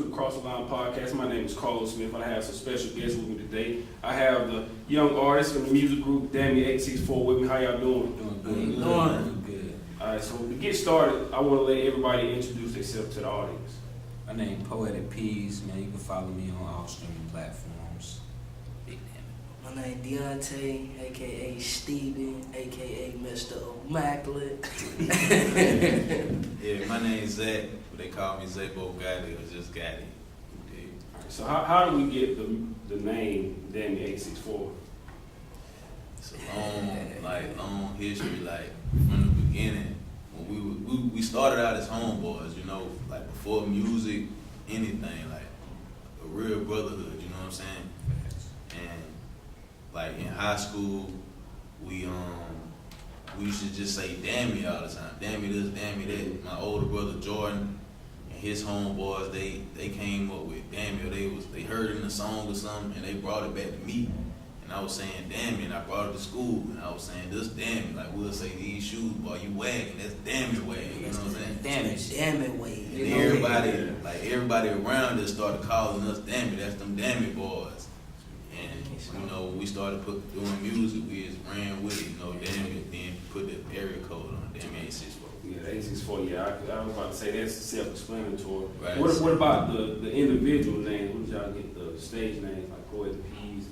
the Cross the Line podcast. My name is Carlos Smith, and I have some special guests with me today. I have the young artist from the music group Dammy864 with me. How y'all doing? Doing good. All right, so to get started, I want to let everybody introduce themselves to the audience. My name is Poetic Peas, man. You can follow me on all streaming platforms. Big damn My name Deontay, aka Steven, aka Mr. Immaculate. Yeah, my name is Zach, but they call me Zabo Gotti or just Gotti. So how do we get the name Dammy864? It's a long history, like from the beginning. When we started out as homeboys, you know, like before music, anything, like a real brotherhood, you know what I'm saying? And like in high school, we used to just say Dammy all the time. Dammy this, Dammy that. My older brother Jordan and his homeboys, they came up with Dammy, or they heard it in a song or something and they brought it back to me. And I was saying Dammy, and I brought it to school and I was saying this Dammy, like we'll say these shoes, boy, you wagging, that's Dammy wagging, you know what I'm saying? Damn way. And everybody around us started calling us Dammy, that's them Dammy boys. And you know, when we started doing music, we just ran with it, you know, Dammy, then put the area code on Dammy864. Yeah, the 864, yeah, I was about to say that's self-explanatory. Right. What about the individual names? What did y'all get the stage names, like Poetic Peas?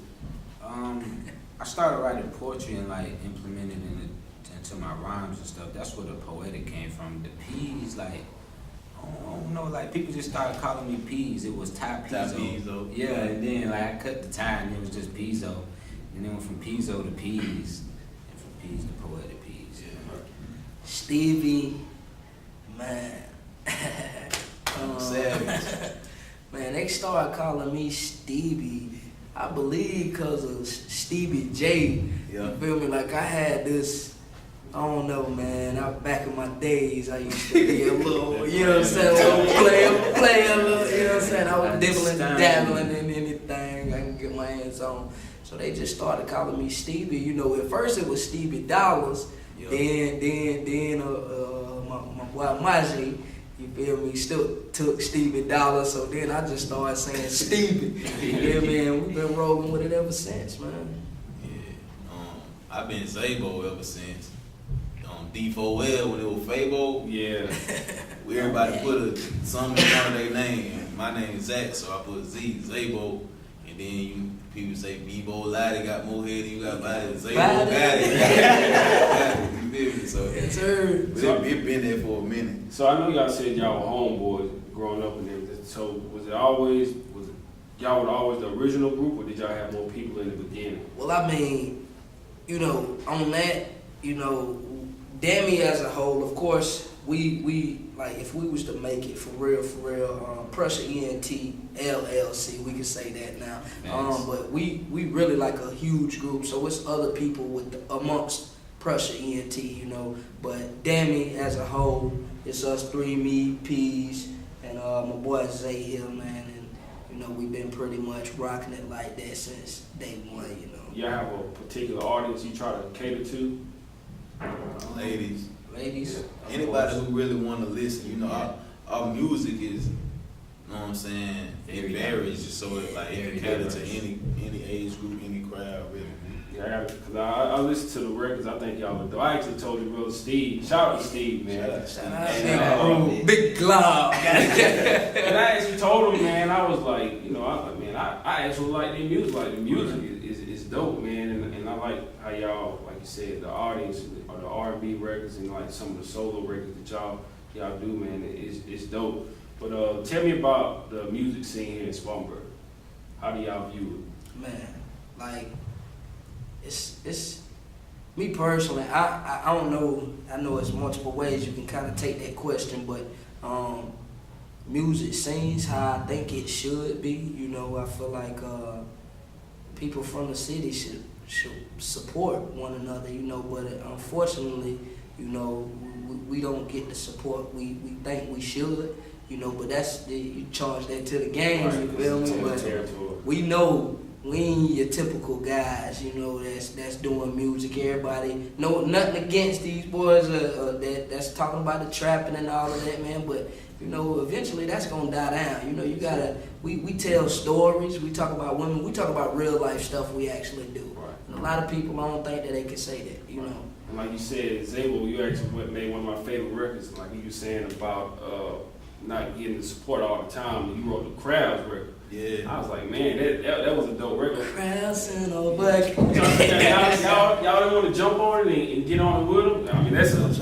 I started writing poetry and like implemented it into my rhymes and stuff. That's where the poetic came from. The P's, like, I don't know, like people just started calling me Peas. It was Ty Pizzo. Yeah, and then like I cut the tie and it was just Pizzo. And then went from Pizzo to Peas, and from Peas to Poetic Peas. Yeah. Stevie, man. Savage. Man, they started calling me Stevie, I believe because of Stevie J. Yeah. You feel me? Like I had this, I don't know, man. Back in my days, I used to be a little, you know what I'm saying, a little player, little, you know what I'm saying. I was dibbling, dabbling in anything I can get my hands on. So they just started calling me Stevie. You know, at first it was Stevie Dollars. Yeah. Then my boy Maji, you feel me, still took Stevie Dollar, so then I just started saying Stevie. Yeah, man, we've been rolling with it ever since, man. Yeah, I've been Zabo ever since. D4L when it was Fabo, Yeah. everybody put something in front of their name. My name is Zach, so I put Zabo, and then people say Bebo Lottie got more head than you got body. Zabo got it. You feel me? So Yes, sir. it been there for a minute. So I know y'all said y'all were homeboys growing up and everything. So was y'all were always the original group, or did y'all have more people in the beginning? Well, I mean, you know, on that, you know, Dammy as a whole, of course, we like if we was to make it for real, Pressure ENT LLC, we can say that now. Nice. But we really like a huge group, so it's other people amongst Pressure ENT, you know. But Dammy as a whole, it's us three, me, Peas, and my boy Zay here, man. And you know, we've been pretty much rocking it like that since day one, you know. Y'all have a particular audience you try to cater to? Ladies, course. anybody who really want to listen, you know, our music is, you know what I'm saying, it varies, so it like it can cater to any age group, any crowd, really. Yeah, because I listen to the records. I think y'all would do. I actually told your brother Steve. Shout out to Steve, man. Shout out. Big glob. And I actually told him, man, I was like, you know, I actually like their music. Like the music is dope, man, and I like how y'all, like you said, the audience or the R&B records and like some of the solo records that y'all do, man. It's dope. But tell me about the music scene here in Spartanburg. How do y'all view it? Man, like it's me personally. I don't know. I know it's multiple ways you can kind of take that question, but music scenes how I think it should be. You know, I feel like people from the city should support one another. You know, but unfortunately, you know, we don't get the support we think we should. You know, but you charge that to the games. You feel me? But we know. We ain't your typical guys, you know, that's doing music. Everybody know nothing against these boys that's talking about the trapping and all of that, man. But you know, eventually that's gonna die down. You know, you gotta, we tell stories, we talk about women, we talk about real life stuff we actually do. Right. And a lot of people, I don't think that they can say that, you know. And like you said, Zabo, you actually made one of my favorite records. Like you were saying about not getting the support all the time. You wrote the Crowds record. Yeah. I was like, man, that was a dope record. Crowds in a bucket. y'all didn't want to jump on it and get on it with them. I mean, that's a tough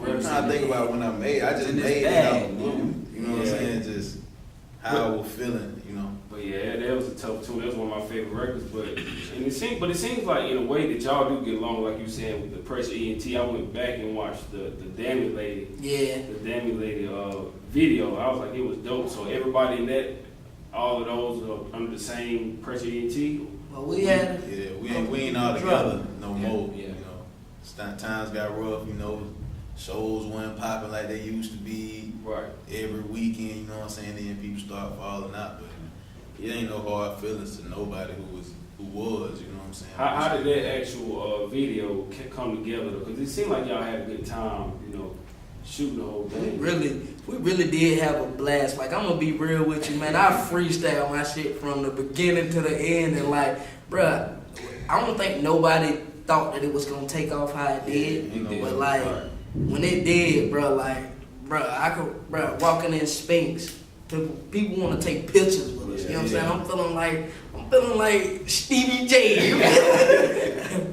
record. I'm trying to think about when I made. I just made it out of the blue. You know what I'm saying? Just how I was feeling. You know. But yeah, that was a tough tune. That was one of my favorite records. But it seems like in a way that y'all do get along, like you saying with the Pressure ENT. I went back and watched the Dammy Lady. Yeah. The Dammy Lady video. I was like, it was dope. So everybody in that, all of those are under the same Pressure ENT. Well, we had. Yeah, we ain't all together no more. Yeah. You know, times got rough. You know, shows weren't popping like they used to be. Right. Every weekend, you know what I'm saying? Then people start falling out, but it ain't no hard feelings to nobody who was, you know what I'm saying? How did that actual video come together? Because it seemed like y'all had a good time, you know, shooting the whole thing. We really did have a blast. Like, I'm gonna be real with you, man. I freestyle my shit from the beginning to the end, and like, bruh, I don't think nobody thought that it was gonna take off how it did. Yeah, but like, when it did, bruh, walking in Spinks, people want to take pictures with us. You know what I'm saying? I'm feeling like Stevie J.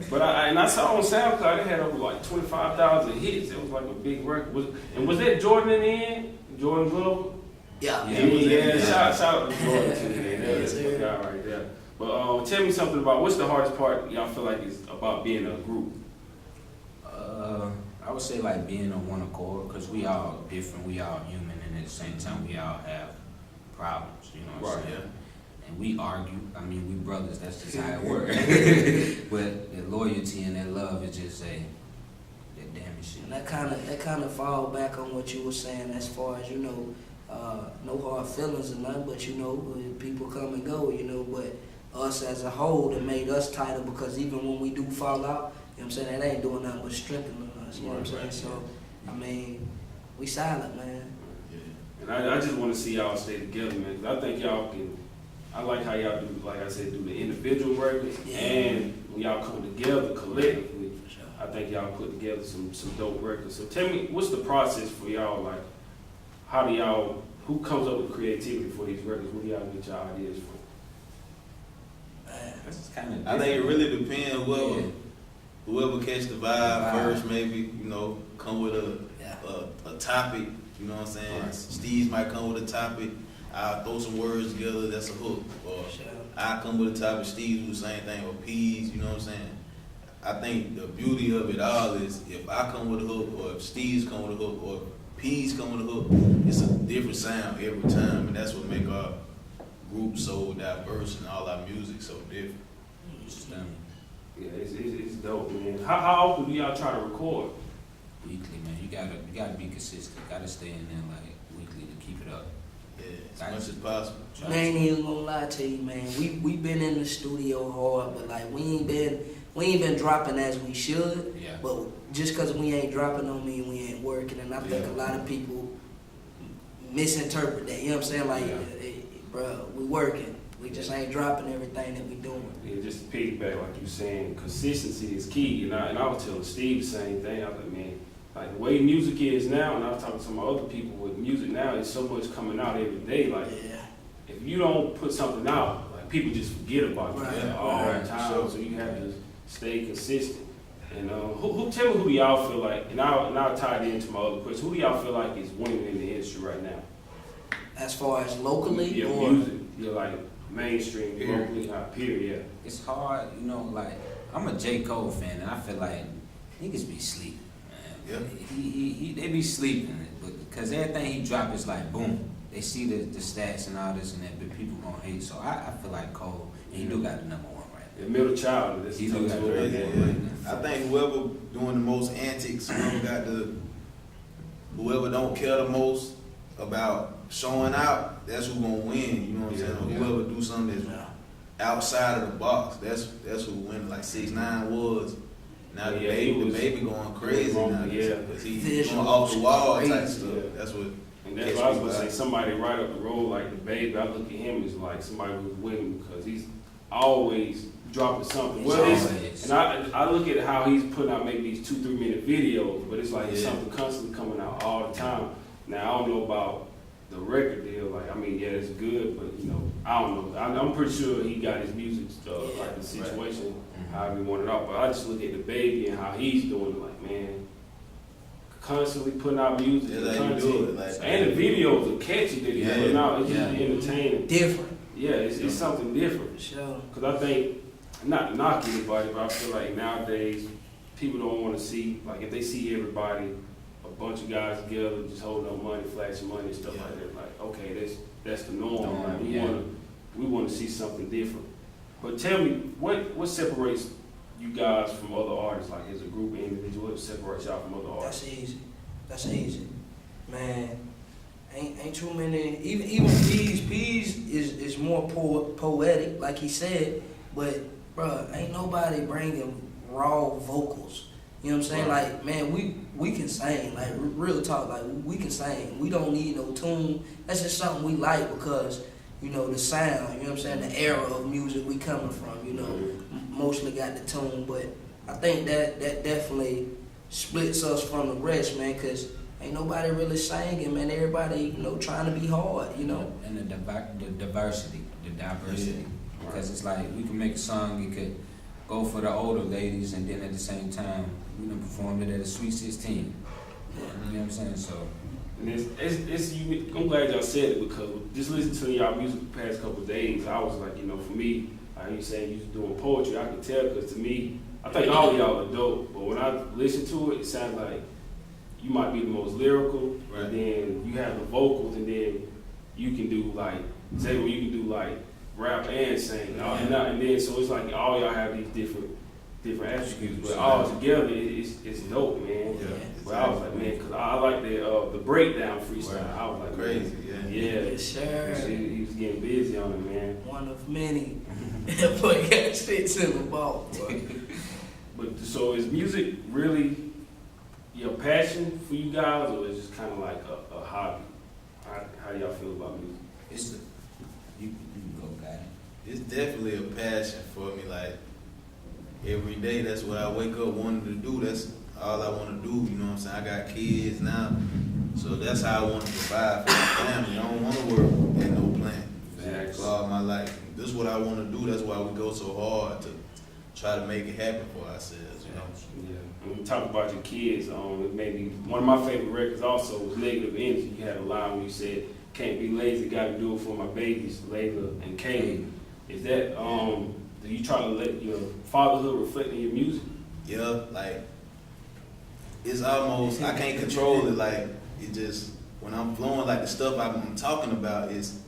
But I saw on SoundCloud it had over like 25,000 hits. It was like a big record. Was that Jordan in the end? Jordan Glover? Yeah. Yeah. Shout out to Jordan too, man. That's a guy right there. But tell me something about what's the hardest part y'all feel like is about being a group? I would say like being on one accord, because we all different, we all human, and at the same time we all have problems, you know what I'm saying? And we argue, I mean, we brothers, that's just how it works. But the loyalty and that love is just that damn shit. And that kind of fall back on what you were saying as far as, you know, no hard feelings or nothing, but you know, people come and go, you know, but us as a whole, that made us tighter, because even when we do fall out, you know what I'm saying, that ain't doing nothing but strengthening us, you know what I'm saying? So, I mean, we silent, man. And I just want to see y'all stay together, man, because I think y'all can, I like how y'all do, like I said, do the individual records, and when y'all come together collectively, I think y'all put together some dope records. So tell me, what's the process for y'all, like, who comes up with creativity for these records? Where do y'all get your ideas from? That's kind of I think it really depends whoever catch the vibe first, maybe, you know, come with a topic, you know what I'm saying? Right. Steve's might come with a topic, I'll throw some words together, that's a hook. Or I come with a topic, Steve do the same thing, or P's, you know what I'm saying? I think the beauty of it all is if I come with a hook, or if Steve's come with a hook, or if P's come with a hook, it's a different sound every time, and that's what make our group so diverse and all our music so different. Yeah, it's dope, man. How often do y'all try to record? Weekly, man. You gotta be consistent. Gotta stay in there like weekly to keep it up. Yeah, as much as possible. I ain't even gonna lie to you, man. We been in the studio hard, but like we ain't been dropping as we should. Yeah. But just cause we ain't dropping don't mean we ain't working, and I think a lot of people misinterpret that. You know what I'm saying? Like, hey, bro, we working. We just ain't dropping everything that we doing. Yeah, just to piggyback, like you saying, consistency is key. And I was telling Steve the same thing. I was like, man, like the way music is now, and I was talking to some other people with music now, it's so much coming out every day. Like, if you don't put something out, like people just forget about you all the time. So you have to stay consistent. And who tell me who do y'all feel like, and I'll tie it into my other question, who do y'all feel like is winning in the industry right now? As far as locally or music, like mainstream, locally, period. It's hard, you know, like, I'm a J. Cole fan, and I feel like niggas be sleeping, man. Yeah. They be sleeping, but because everything he drop is like, boom. They see the stats and all this and that, but people gonna hate. So I feel like Cole, and he do got the number one right now. The middle child, that's he do got the I think whoever doing the most antics, whoever don't care the most about showing out, that's who gonna win. You know what I'm saying? Or whoever do something that's outside of the box, that's who win. Like 6ix9ine was. Now the baby going crazy now. Because he's going off the wall type stuff. That's what. And that's what I was gonna say. Somebody right up the road, like the baby, I look at him as like somebody who's with him because he's always dropping something. Well, and I look at how he's putting out maybe these 2-3 minute videos, but it's like it's something constantly coming out all the time. Now I don't know about the record deal. Like, I mean, yeah, it's good, but you know, I don't know. I'm pretty sure he got his music stuff, like the situation, how he wanted it out. But I just look at the baby and how he's doing it. Like, man, constantly putting out music and content, like, and the videos are catchy that he's putting out. It's just entertaining. Different. Yeah, it's something different. For sure. Because I think, not to knock anybody, but I feel like nowadays people don't want to see, like if they see everybody, a bunch of guys together, just holding up money, flashing money and stuff like that, like, okay, that's the norm. Like, we want to see something different. But tell me, what separates you guys from other artists, like as a group or individual? What separates y'all from other artists? That's easy. Man, ain't too many, even P's is more poetic, like he said, but bruh, ain't nobody bringing raw vocals. You know what I'm saying? Right. Like, man, we can sing, like real talk, like we can sing. We don't need no tune. That's just something we like because, you know, the sound, you know what I'm saying, the era of music we coming from, you know, mostly got the tune, but I think that definitely splits us from the rest, man, because ain't nobody really singing, man. Everybody, you know, trying to be hard, you know. And the diversity. Because it's like we can make a song, it could go for the older ladies, and then at the same time, we done performed it at a Sweet 16. You know what I'm saying? So. And it's unique. I'm glad y'all said it because just listening to y'all music the past couple of days, I was like, you know, for me, like you saying you was doing poetry, I could tell because to me, I think all of y'all are dope, but when I listen to it, it sounds like you might be the most lyrical, and then you have the vocals, and then you can do like, say, well, you can do like rap and sing, and then so it's like all y'all have these different attributes, but all together it's dope, man. But I was like, man, because I like the breakdown freestyle. I was like, crazy, Yes, sir. He was getting busy on it, man. One of many. That boy got sticks in the ball. But so is music really your passion for you guys, or is it just kind of like a hobby? How do y'all feel about music? You can go, guy. It's definitely a passion for me. Like every day, that's what I wake up wanting to do. That's all I want to do. You know what I'm saying? I got kids now, so that's how I want to provide for my family. I don't want to work at no plant for all my life. This is what I want to do. That's why we go so hard to try to make it happen for ourselves. You know? Yeah. When we talk about your kids, it made me, one of my favorite records also was Negative Energy. You had a line where you said, "Can't be lazy, gotta do it for my babies, Layla and Kaylee." Is that, do you try to let your fatherhood reflect in your music? Yeah, like, it's almost, I can't control it. Like, it just, when I'm flowing, like the stuff I'm talking about is,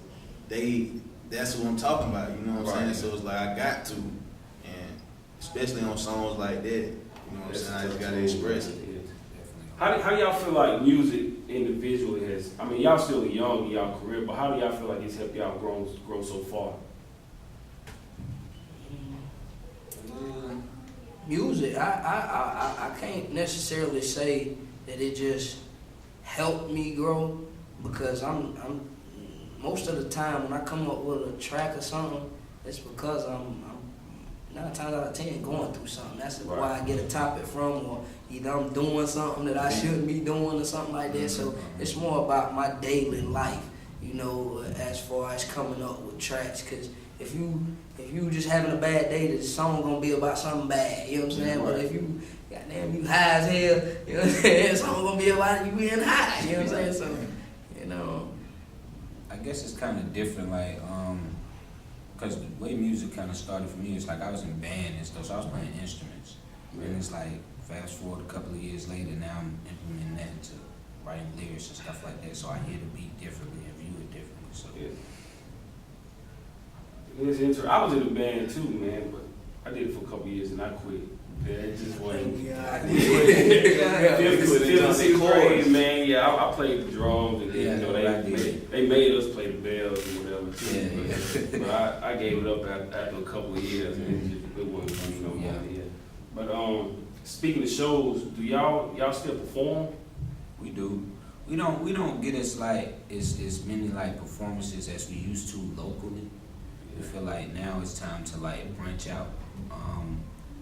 that's what I'm talking about, you know what I'm saying? So it's like, I got to, and especially on songs like that, you know what I'm saying? I just gotta express it. How do y'all feel like music individually has, I mean, y'all still young in y'all career, but how do y'all feel like it's helped y'all grow so far? Music, I can't necessarily say that it just helped me grow, because I'm most of the time when I come up with a track or something, it's because I'm 9 times out of 10 going through something. That's why I get a topic from, or either I'm doing something that I shouldn't be doing or something like that. So it's more about my daily life, you know, as far as coming up with tracks. Because if you just having a bad day, the song gonna be about something bad, you know what I'm saying? But if you, goddamn, you high as hell, you know what I'm saying? The song gonna be about you being high, you know what I'm saying? So, you know. I guess it's kind of different, like, because the way music kind of started for me, it's like I was in band and stuff, so I was playing instruments. And it's like, fast forward a couple of years later, now I'm implementing that into writing lyrics and stuff like that, so I hear the beat differently and view it differently. So It's interesting. I was in a band too, man, but I did it for a couple of years and I quit. Yeah, it just wasn't. Fifth grade, man. Yeah, I played the drums, and then you know they made us play the bells or whatever too. But I gave it up after a couple of years, and it wasn't for me no more. Yeah. But speaking of shows, do y'all still perform? We do. we don't get as many like performances as we used to locally. We feel like now it's time to like branch out.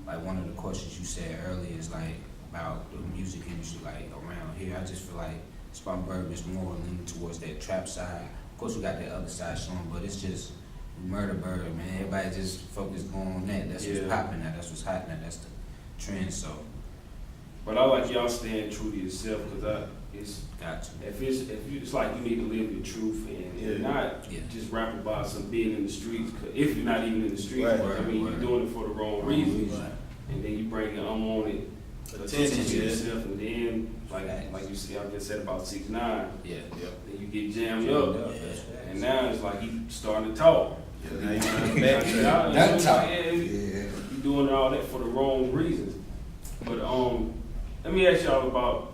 Like one of the questions you said earlier is like about the music industry like around here. I just feel like Spartanburg is more leaning towards that trap side. Of course we got that other side showing, but it's just murder bird, man. Everybody just focused on that. That's what's popping now. That's what's hot now. That's the trend. So. But I like y'all staying true to yourself because it's Gotcha. it's like you need to live your truth and not just rap about some being in the streets. 'Cause if you're not even in the streets, Right, I mean you're doing it for the wrong reasons, Right. and then you bring your unwanted attention to yourself, and then like you see, I just said about 6ix9ine, Yeah. then you get jammed up, and now it's like you starting to talk. Yeah, now you trying to backtrack. That talk. You doing all that for the wrong reasons. But let me ask y'all about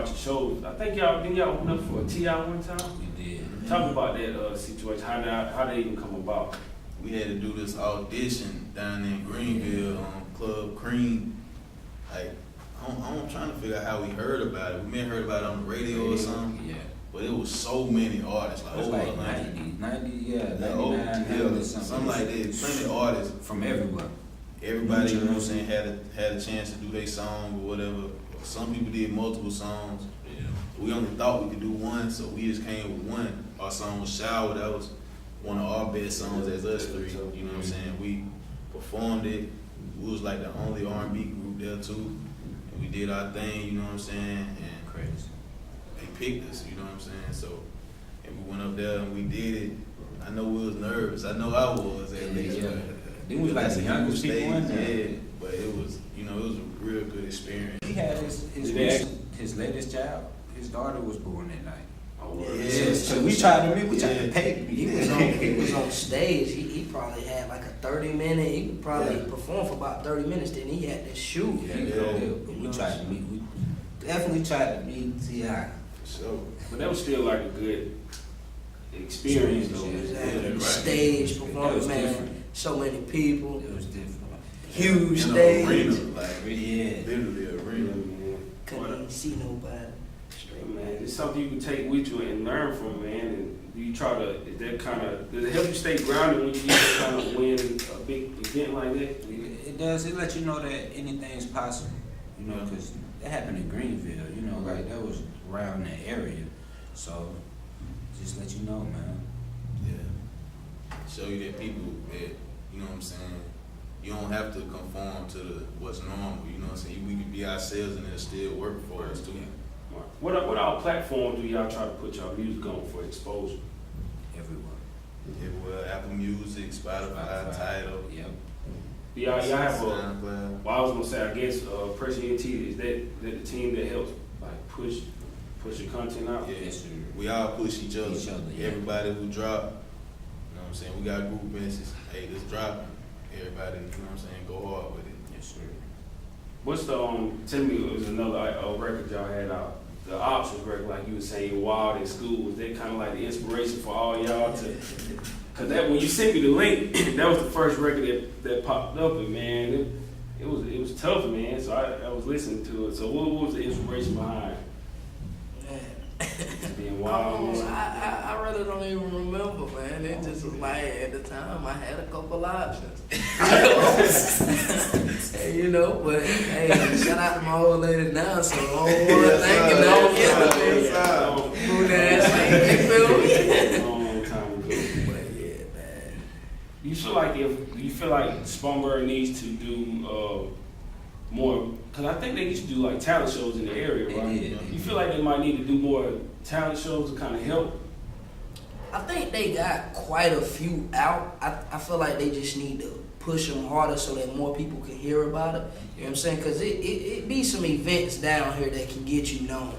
your shows. I think didn't y'all open up for a T.I. one time? We did. Talk about that situation. How they even come about? We had to do this audition down in Greenville on Club Cream. Like, I'm trying to figure out how we heard about it. We may have heard about it on the radio or something. Yeah. But it was so many artists, like It was over like 100. 99, Something like that. Plenty of artists. from everywhere. Everybody, you know what I'm saying, had a chance to do their song or whatever. Some people did multiple songs. We only thought we could do one, so we just came with one. Our song was Shower. That was one of our best songs as us three. You know what I'm saying? We performed it. We was like the only R&B group there too. And we did our thing, you know what I'm saying? And Crazy. they picked us, you know what I'm saying? So, and we went up there and we did it. I know we was nervous. I know I was at least. Yeah. They was like the youngest people in there. Yeah, but it was, it was a real good experience. He had his latest child. His daughter was born that night. Oh, Yeah. So we tried to pay. He was on stage. He probably had like a 30-minute. He could probably perform for about 30 minutes. Then he had to shoot. We tried to meet. We definitely tried to meet T.I. So, but that was still like a good experience though. Exactly. right. Stage That performance, was man. different. So many people. It was different. Huge in an stage. arena, like Yeah. literally Yeah, arena. man. Couldn't even see nobody. Yeah, man, it's something you can take with you and learn from, man. And you try to, does it help you stay grounded when you kind of win a big event like that? It does. It lets you know that anything's possible. You know, because that happened in Greenville. You know, like that was around that area. So just let you know, man. Yeah. Show you that people that, you know what I'm saying, you don't have to conform to what's normal, you know what I'm saying? We can be ourselves and it'll still work for us too. What our platform do y'all try to put y'all music on for exposure? Everywhere. Yeah, well, Apple Music, Spotify, Tidal. Yep. Do y'all have a, SoundCloud. well, I was gonna say, I guess, Press ENT, is that the team that helps like push your content out? Yeah. Yes, sir. We all push each other. Yeah. Everybody who drop, you know what I'm saying? We got group messages. Hey, this dropping. Everybody, you know what I'm saying? Go hard with it. Yes, sir. What's the tell me, it was another record y'all had out. The Options record, like you were saying, Wild in School. Was that kind of like the inspiration for all y'all to? Cause that when you sent me the link, that was the first record that popped up, and man, it was tough, man. So I was listening to it. So what was the inspiration behind being wild? Man? I really don't even remember, man. It just was like at the time I had a couple options. You know, but hey, shout out to my old lady now, so I don't want to thank you. Don't get the boo ass, you feel me? Long time ago. But yeah, man. You feel like Spartanburg needs to do more? Cause I think they used to do like talent shows in the area, right? They did. You feel like they might need to do more talent shows to kind of help? I think they got quite a few out. I feel like they just need to push them harder so that more people can hear about it. You know what I'm saying? Because it be some events down here that can get you known.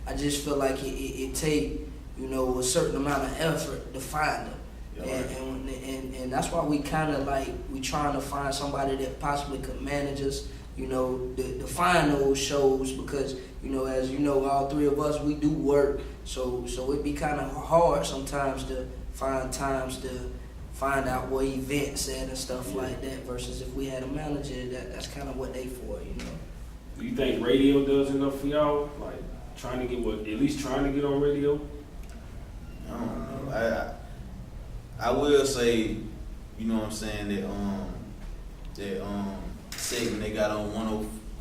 I just feel like it take, you know, a certain amount of effort to find them. Yeah, And that's why we kind of like, we trying to find somebody that possibly could manage us, you know, to find those shows because, you know, as you know, all three of us, we do work. So it'd be kind of hard sometimes to find times to find out what events at and stuff like that versus if we had a manager, that's kind of what they for, you know. Do you think radio does enough for y'all? Like, trying to get at least trying to get on radio? I don't know. I will say, you know what I'm saying, that segment they got on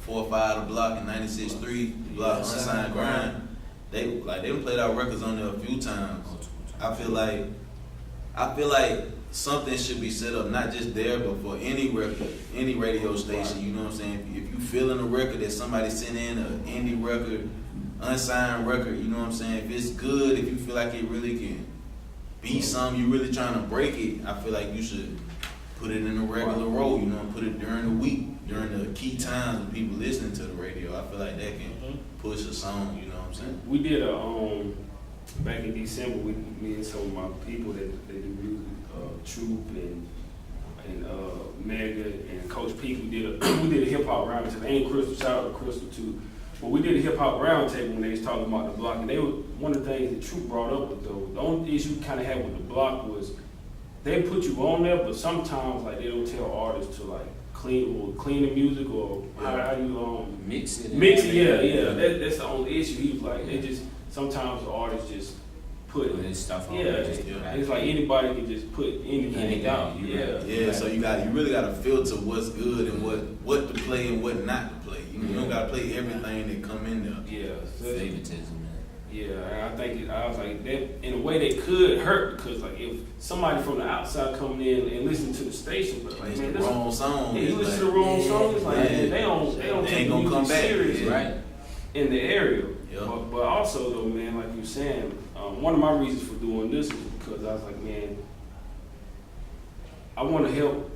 104.5 The Block and 96.3 Block Unsigned Grind. They played our records on there a few times. I feel like something should be set up, not just there, but for any record, any radio station. You know what I'm saying? If you feeling a record that somebody sent in, an indie record, unsigned record, you know what I'm saying? If it's good, if you feel like it really can be something, you really trying to break it, I feel like you should put it in a regular row, you know, put it during the week, during the key times when people listening to the radio. I feel like that can push a song, you know what I'm saying? We did back in December, me and some of my people that do music, Troop and Mega and Coach Pete, we did a hip hop roundtable. And Crystal, shout out to Crystal too. But we did a hip hop roundtable when they was talking about the block, and one of the things that Troop brought up with though, the only issue we kind of had with the block was they put you on there, but sometimes like they don't tell artists to like clean the music or how you mix it. Yeah. That's the only issue. He was like they just sometimes the artists just put stuff on. It's like anybody can just put anything out. Yeah. So you really gotta filter what's good and what to play and what not to play. You don't gotta play everything that come in there. Yeah. Favoritism, man. Yeah, and I was like that in a way that could hurt because like if somebody from the outside coming in and listening to the station, but like man, the wrong song. Yeah, you listen to the wrong song. It's like man, they don't take gonna come back serious, right? In the area. Yep. But also though, man, like you were saying, one of my reasons for doing this is because I was like, man, I want to help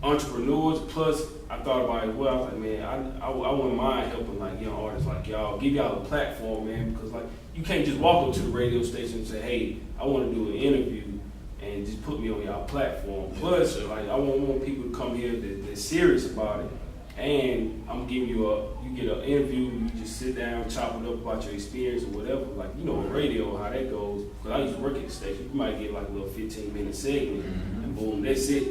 entrepreneurs. Plus, I thought about it as well. I was like, man, I wouldn't mind helping like young artists like y'all, give y'all a platform, man, because like you can't just walk up to the radio station and say, hey, I want to do an interview and just put me on y'all platform. Plus, like I want people to come here that's serious about it. And I'm giving you get an interview, you just sit down, chop it up about your experience or whatever. Like, you know, radio, how that goes. Because I used to work at the station. You might get like a little 15-minute segment, and boom, that's it.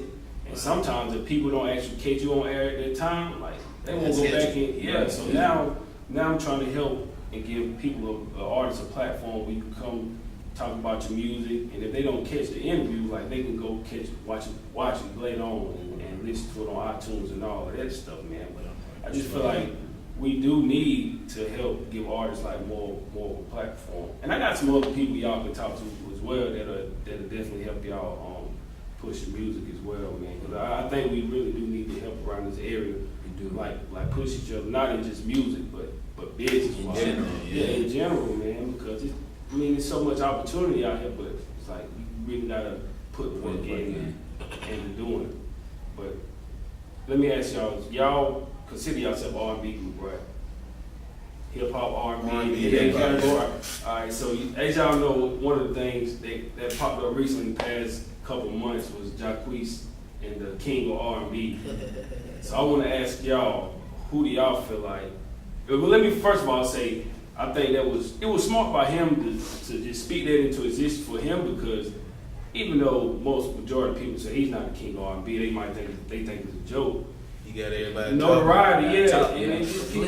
And sometimes if people don't actually catch you on air at that time, like, they won't go back in. Yeah, so now I'm trying to help and give people, artists a platform where you can come talk about your music. And if they don't catch the interview, like, they can go watch it later on and listen to it on iTunes and all of that stuff, man. But I just feel like we do need to help give artists like more of a platform. And I got some other people y'all can talk to as well that'll definitely help y'all push the music as well, man. Because I think we really do need to help around this area. We do like push each other, not in just music, but business. In general, in general, man. Because there's so much opportunity out here, but it's like you really gotta put work in into doing it. But let me ask y'all consider yourself R&B group, right? Hip hop, R&B, in that category. All right, so as y'all know, one of the things that popped up recently in the past couple months was Jacquees and the king of R&B. So I want to ask y'all, who do y'all feel like? Well, let me first of all say, I think it was smart by him to just speak that into existence for him, because even though majority of people say he's not the king of R&B, they might think it's a joke. He got everybody notoriety, and it people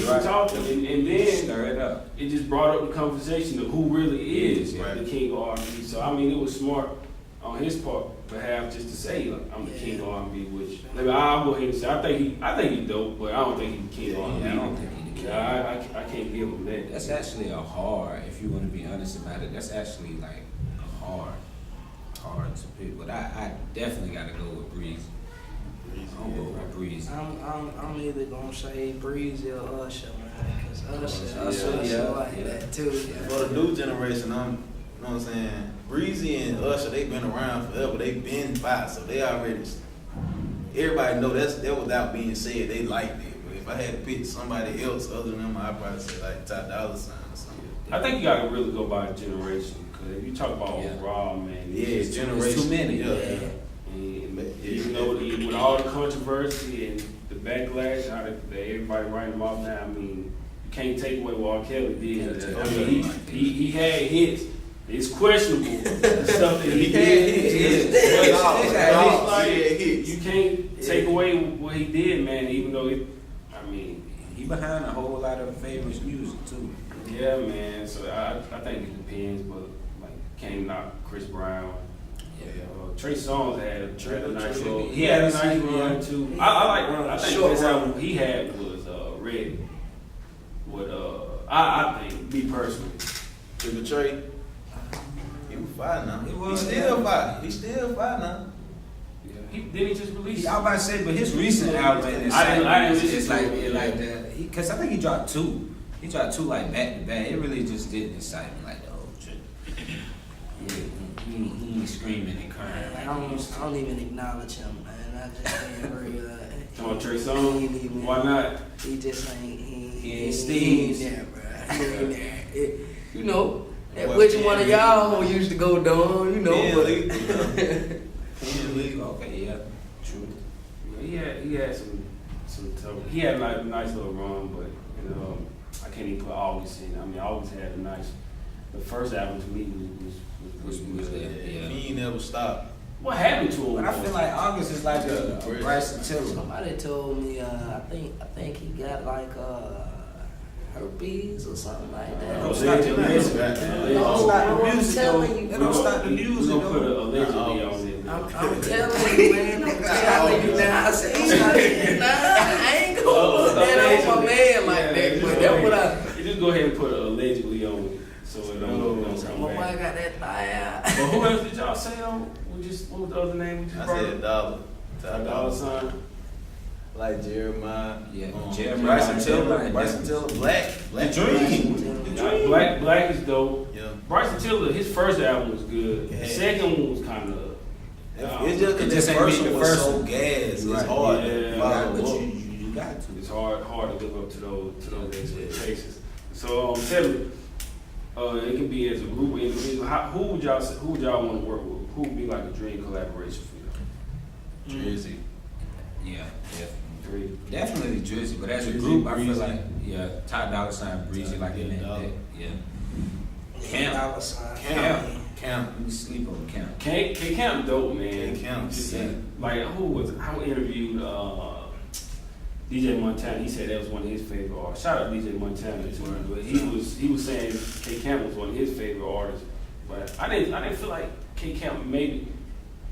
got talking, and then stir it up. It just brought up the conversation of who really is the king of R&B. So I mean, it was smart on his part, perhaps, just to say like, I'm the king of R&B. Which I'll go ahead and say I think he's dope, but I don't think he's the king of R&B. I don't think he's the king. I can't give him that. That's actually a hard. If you want to be honest about it, that's actually like a hard to pick. But I definitely got to go with Breezy. I'm going with Breezy. I'm either gonna say Breezy or Usher, man, because Usher like that too. For the new generation, you know what I'm saying? Breezy and Usher, they've been around forever. They've been by, so they already. Everybody know that without being said, they liked it. But if I had to pick somebody else other than them, I'd probably say like Ty Dolla $ign or something. I think you gotta really go by generation, because if you talk about overall, man, it's generation. Too many. Yeah. You know, with all the controversy and the backlash, how that everybody writing him off now, I mean, you can't take away what R. Kelly did. I mean, he had hits. It's questionable the stuff that he did. You can't take away what he did, man. Even though he behind a whole lot of famous music too. Yeah, man. So I think it depends, but like can't knock Chris Brown. Trey Songz had a nice little. He had a nice run too. I think the best album he had was Ready. I think me personally. Triple Trey, he was fire now. He's still fire now. Yeah. Didn't he just release? I was about to say, but his recent album is like that. Because I think he dropped two. He dropped two like back to back. It really just didn't excite me like the whole trip. Yeah, he ain't screaming and crying. I don't even acknowledge him, man. I just ain't very. Come on, Trey Songz. Why not? He just ain't. He ain't He Steve. ain't there, bro. He ain't there. You know, that which one of y'all used to go down, you know. Yeah, But Okay, yeah, true. Yeah, he had some tough. He had like a nice little run, but you know, I can't even put August in. I mean, August had a nice. The first album to me was good. Yeah. He ain't never stopped. What happened to him? But I feel like August is like a Bryson Tiller. somebody told me, I think he got like herpes or something like that. Don't stop the music. Don't stop the music. Don't stop the We're music. gonna put a allegedly on it. I'm telling you, man. I'm telling you now. I said, nah, I ain't gonna put that on my man like that. But that's what I. You just go ahead and put allegedly on it, so it don't My come boy back. got that thigh out. But who else did y'all say on? What was the other name? We just I brought said up? dollar. Dollar sign. Like Jeremiah. Yeah, Bryson Tiller. Jeremiah. Bryson Tiller. Black Dream. Black is dope. Yeah. Bryson Tiller, his first album was good. Yeah. The second one was kind of. It's just because just the ain't first beat the one was first so one. gas. It's Right. hard Yeah. to follow But up. you got to. It's hard to live up to those expectations. So tell me, it can be as a group or individual. Who would y'all want to work with? Who would be like a dream collaboration for you? Drizzy. Yeah, Three. definitely Drizzy. But as a Drizzy, group, I feel Breezy. like Ty Dolla $ign, Breezy, like in that. Dollar. Yeah. Camp. We sleep on Camp. K Camp dope, man. K Camp, Just, yeah. Like I interviewed DJ Montana. He said that was one of his favorite artists. Shout out DJ Montana too. But he was saying K Camp was one of his favorite artists. But I didn't feel like K Camp maybe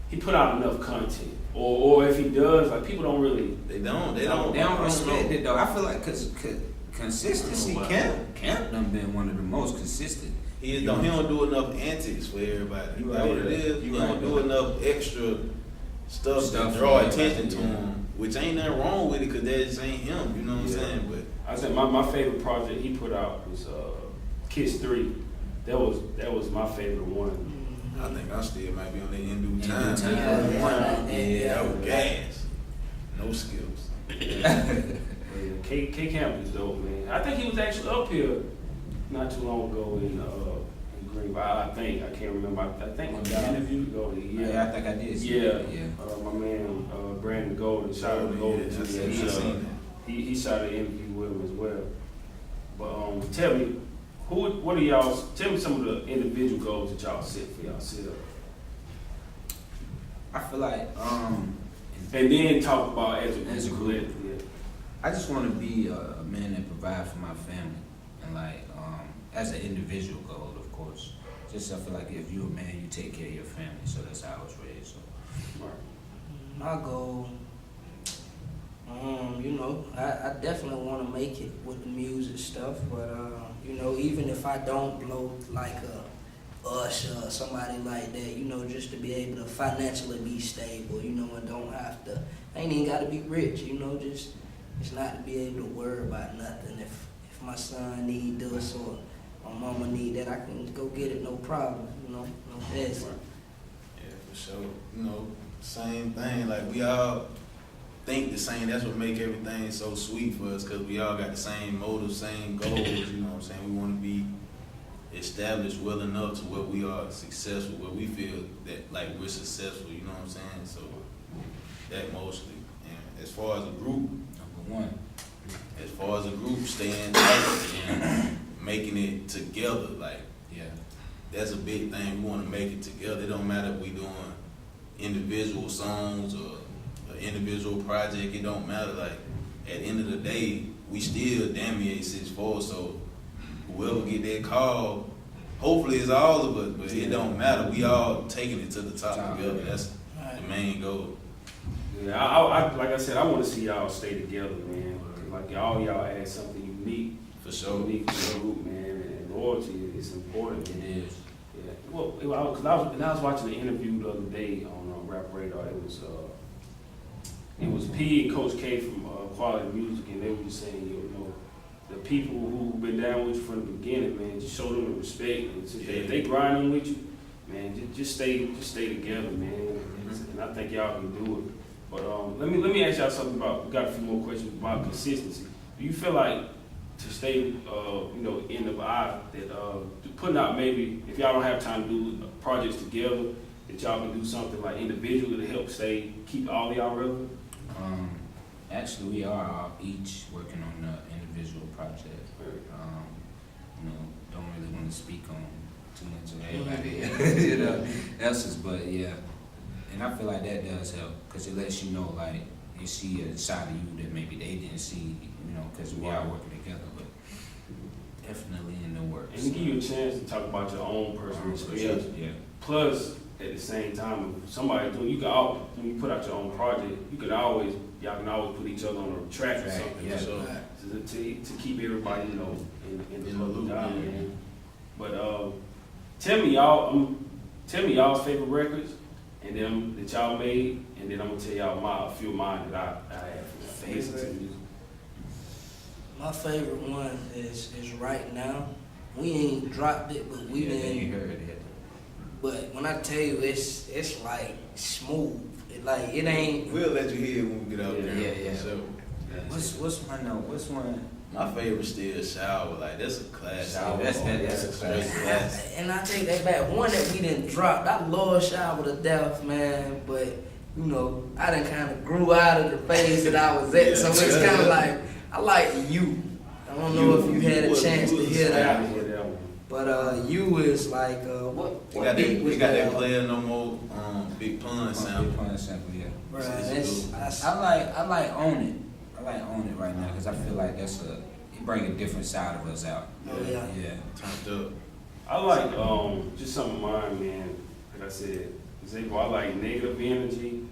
he put out enough content. Or if he does, like people don't really They don't respect it though. I feel like cause consistency, I don't know Camp done been one of the most consistent. He don't do enough antics for everybody. You That's right. what it is. You He don't right. do enough extra stuff Stuff to draw for attention everybody, to yeah. him, which ain't nothing wrong with it because that just ain't him. You know what I'm Yeah. saying? But I said my favorite project he put out was Kiss 3. That was my favorite one. I think I still might be on the In Due In Time. Due Time. Yeah, that was gas. No skips. K Camp is dope, man. I think he was actually up here not too long ago in Greenville. I can't remember. I think when the interview ago. Yeah, I think I did. See Yeah. that, yeah. My man Brandon Golden, shout out to Golden. Yeah, I too. seen that. He shot an interview with him as well. But tell me, what are y'all? Tell me some of the individual goals that y'all set for y'all set up, I feel like and then talk about as a group. collective. Yeah. I just want to be a man that provides for my family, and like as an individual goal, of course. Just I feel like if you're a man, you take care of your family. So that's how I was raised. So My goal, you know, I definitely want to make it with the music stuff, but you know, even if I don't blow like a Usher or somebody like that, you know, just to be able to financially be stable, you know, and don't have to, I ain't even got to be rich, you know, just not to be able to worry about nothing. If my son need this or my mama need that, I can go get it, no problem, you know, no best. Yeah, for sure. You know, same thing. Like we all think the same. That's what make everything so sweet for us because we all got the same motives, same goals. You know what I'm saying? We want to be established well enough to where we are successful, where we feel that like we're successful. You know what I'm saying? So that mostly. And as far as a group, number one, as far as a group, staying active and making it together, like. yeah. That's a big thing. We want to make it together. It don't matter if we doing individual songs or an individual project. It don't matter. Like at the end of the day, we still Dammy864. So whoever get that call, hopefully it's all of us, but it don't matter. We all taking it to the top together. That's the main goal. Yeah, I like I said, I want to see y'all stay together, man. Like all y'all add something unique, For sure. unique to the group, man. And loyalty is important. It is. Yeah. Well, because I was watching an interview the other day on Rap Radar. It was P and Coach K from Quality Music, and they were just saying, you know, the people who've been down with you from the beginning, man, just show them the respect. And if they grinding with you, man, just stay together, man. And I think y'all can do it. But let me ask y'all something about. We got a few more questions about consistency. Do you feel like to stay, you know, in the eye that putting out maybe if y'all don't have time to do projects together, that y'all can do something like individually to help keep all of y'all relevant? Actually, we are each working on an individual project. You know, don't really want to speak on too much of everybody, you know, else's, but yeah. And I feel like that does help because it lets you know, like, you see a side of you that maybe they didn't see, you know, because we are working together, but definitely in the works. And to give you a chance to talk about your own personal experience. Yeah. Plus, at the same time, if somebody when you put out your own project, y'all can always put each other on a track or something. Yeah. So to keep everybody, you know, in the loop, man. But tell me y'all's favorite records and them that y'all made, and then I'm gonna tell y'all a few of mine that I have listened to music. My favorite one is Right Now. We ain't dropped it, but we ain't heard it. But when I tell you, it's like smooth. It ain't. We'll let you hear it when we get out there. Yeah. So, What's one? my favorite still Shower. Like that's a classic. Shower. That's a classic. And I take that back. One that we didn't drop. I love Shower to death, man. But you know, I done kind of grew out of the phase that I was at. So it's kind of like I like You. I don't know if you had a chance to hear that. But You is like what? We got that Player No More Big Pun sample. Big Pun sample, yeah. Bruh, I like Own It. I like Own It right now because I feel like it bring a different side of us out. Oh yeah. Turned up. I like just some of mine, man. Like I said, I like Negative Energy,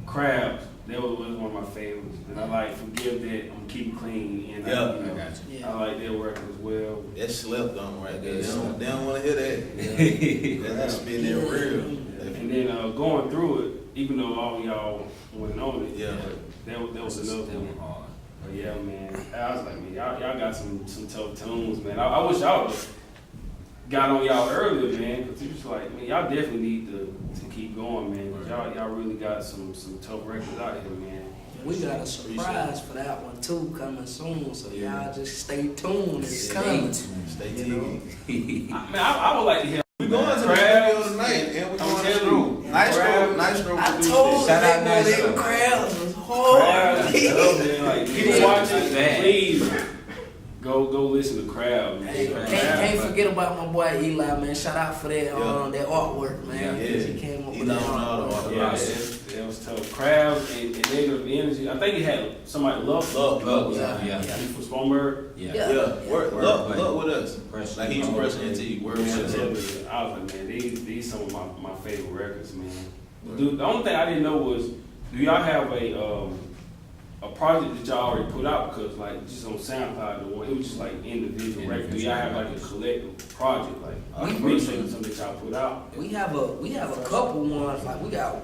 Crabs. That was one of my favorites. And I like Forgive That, I'm Keeping Clean. And I like that record as well. That slept on right there. They don't want to hear that. That's been there real. And then going through it, even though all y'all wasn't on it, that was another one. But yeah, man, I was like, man, y'all got some tough tunes, man. I wish y'all got on y'all earlier, man, because it was like, man, y'all definitely need to keep going, man. Cause y'all really got some tough records out here, man. We got a surprise for that one too coming soon, so y'all just stay tuned. It's coming. Stay tuned. I would like to hear. We going to the studio tonight, and we going to Nitro. Nitro. I told them Crabs was hard. People watching, please go listen to Crab, man. Can't forget about my boy Eli, man. Shout out for that that artwork, man. He came up with that artwork. Yeah, it was tough. Crabs and Negative Energy. I think he had somebody Love. Yeah. He from Sponberg. Yeah. Love with us. Like he's pressing into you. Word with us. I was like, man, these some of my favorite records, man. Dude, the only thing I didn't know was, do y'all have a project that y'all already put out? Because like just on SoundCloud, it was just like individual records. Do y'all have like a collective project, like something that y'all put out? We have a couple ones. Like we got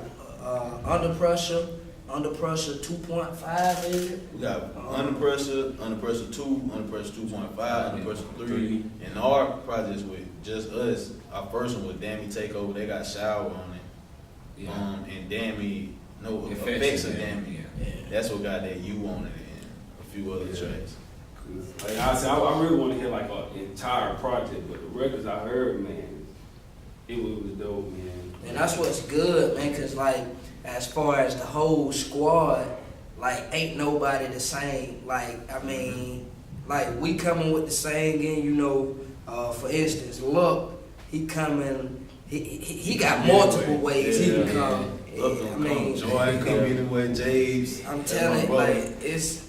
Under Pressure 2.5, is it? We got Under Pressure 2, Under Pressure 2.5, Under Pressure 3, and our projects with just us. Our first one with Dammy Takeover, they got Shower on it. And Dammy, no effects of Dammy. That's what got that You on it and a few other tracks. Like I said, I really want to hear like an entire project, but the records I heard, man, it was dope, man. And that's what's good, man, because like as far as the whole squad, like ain't nobody the same. Like I mean, like we coming with the singing, you know. For instance, Luck, he coming. He got multiple ways he can come. I mean, Joy come anyway, James. I'm telling you, like it's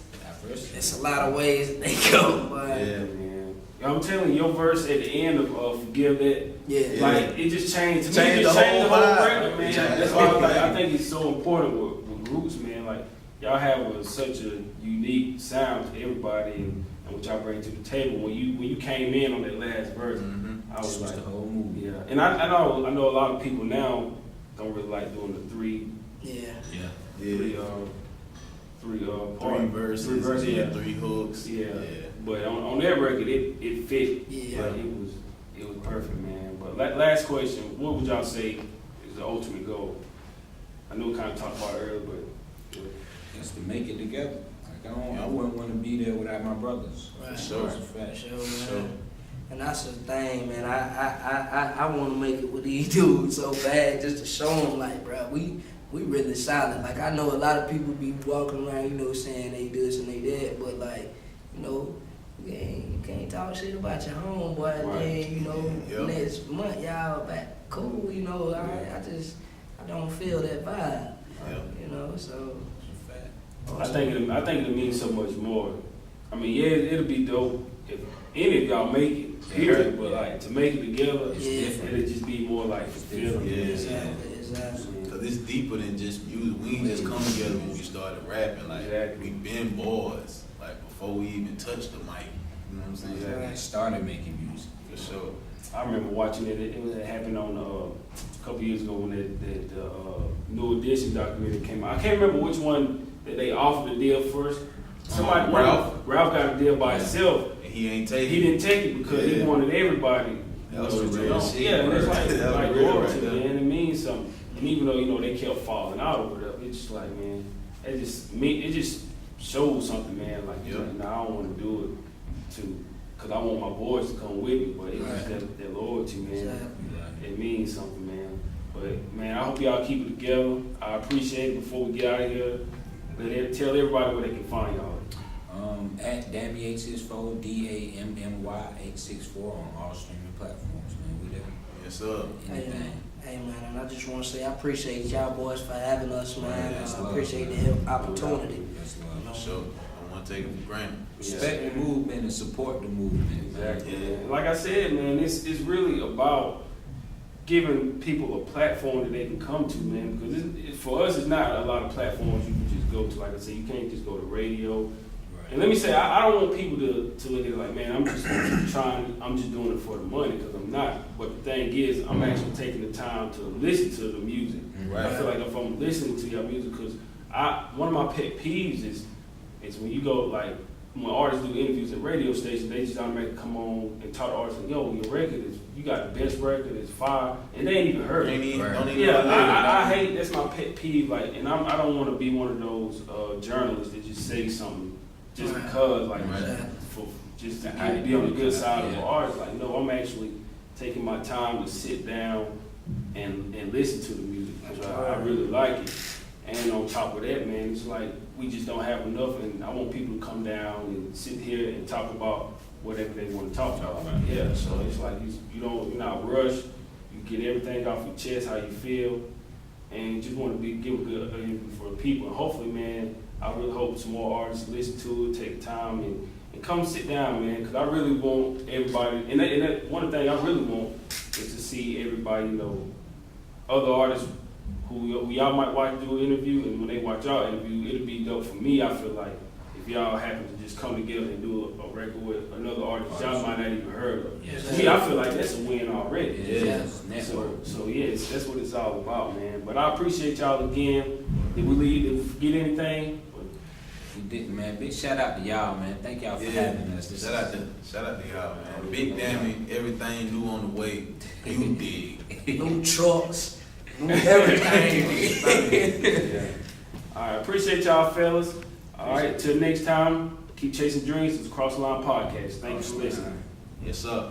a lot of ways they come. But yeah, man. I'm telling you, your verse at the end of Forgive That, Yeah. like, it just changed. To me, Changed it just the changed the whole whole vibe. record, man. It changed That's the why I whole was like, I vibe. think it's so important with groups, man. Like, y'all have such a unique sound to everybody and what y'all bring to the table. When you came in on that last verse, I was This was like, the whole movie. yeah. And I know a lot of people now don't really like doing the three Three verses, yeah. 3 hooks. Yeah. But on that record, it fit. Yeah. Like, it was perfect, man. But last question, what would y'all say is the ultimate goal? I know we kind of talked about it earlier, but Just to make it together. Like I wouldn't want to be there without my brothers. Right. Sure. That's a fact. Sure, man. Sure. And that's the thing, man. I want to make it with these dudes so bad, just to show them, like, bro, we really solid. Like, I know a lot of people be walking around, you know, saying they this and they that, but like, you know, you can't talk shit about your homeboy. And then, you know, next month y'all back cool. You know, I don't feel that vibe. You know, so. I think it'll mean so much more. I mean, yeah, it'll be dope if any of y'all make it, period. But like to make it together, It's different. it'll just be more like fulfilling. Yeah. Exactly. Cause it's deeper than just music. We ain't just come together when we started rapping. Like Exactly. we been boys. Like before we even touched the mic. You know what I'm saying? Exactly. I started making music. For sure. I remember watching it. It happened on a couple years ago when that New Edition documentary came out. I can't remember which one that they offered the deal first. Ralph got a deal by himself. And he ain't taking He didn't take it because he wanted everybody. That was you know, the to real know. shit, Yeah, and it's bro. like That was real loyalty, right there. man. It means something. And even though, you know, they kept falling out or whatever, it's just like, man, it just shows something, man. Like, Yeah. like, nah, I don't want to do it because I want my boys to come with me, but it's just that loyalty, man. Exactly. It means something, man. But man, I hope y'all keep it together. I appreciate it. Before we get out of here, tell everybody where they can find y'all. At Dammy864, DAMMY864 on all streaming platforms, man. We there. Yes, sir. Anything. Hey man, and I just want to say I appreciate y'all boys for having us, man. That's I love, appreciate man. the opportunity. That's You love. know? For sure. I want to take it for granted. Respect the movement and support the movement. Exactly. Yeah. Man. Like I said, man, it's really about giving people a platform that they can come to, man. Because for us, it's not a lot of platforms you can just go to. Like I said, you can't just go to radio. And let me say, I don't want people to look at it like, man, I'm just doing it for the money, because I'm not. But the thing is, I'm actually taking the time to listen to the music. Right. I feel like if I'm listening to your music, because one of my pet peeves is when you go, like, when artists do interviews at radio stations, they just automatically come on and talk to artists like, yo, your record you got the best record, it's fire, and they ain't even heard it. Don't even Yeah, know I hate, that's my pet peeve, like, and I don't want to be one of those journalists that just say something just because, like, for just to be on the good side of the artist. Like, no, I'm actually taking my time to sit down and listen to the music, because I really like it. And on top of that, man, it's like we just don't have enough, and I want people to come down and sit here and talk about whatever they want to talk about. Yeah, so it's like you're not rushed. You get everything off your chest, how you feel, and you just want to give a good interview for the people. And hopefully, man, I really hope some more artists listen to it, take time, and come sit down, man, because I really want everybody, and that one thing I really want is to see everybody, you know, other artists who y'all might watch do an interview, and when they watch y'all interview, it'll be dope for me. I feel like if y'all happen to just come together and do a record with another artist y'all might not even heard of. Yes. To me, I feel like that's a win already. Yes. So yes, that's what it's all about, man. But I appreciate y'all again. Did we forget anything? You didn't, man. Big shout out to y'all, man. Thank y'all for having us. Shout out to y'all, man. Big Dammy, everything new on the way. You dig. New trucks, new everything. Yeah. All right, appreciate y'all, fellas. All right, till next time, keep chasing dreams. It's Cross the Line Podcast. Thank you for listening. Yes, sir.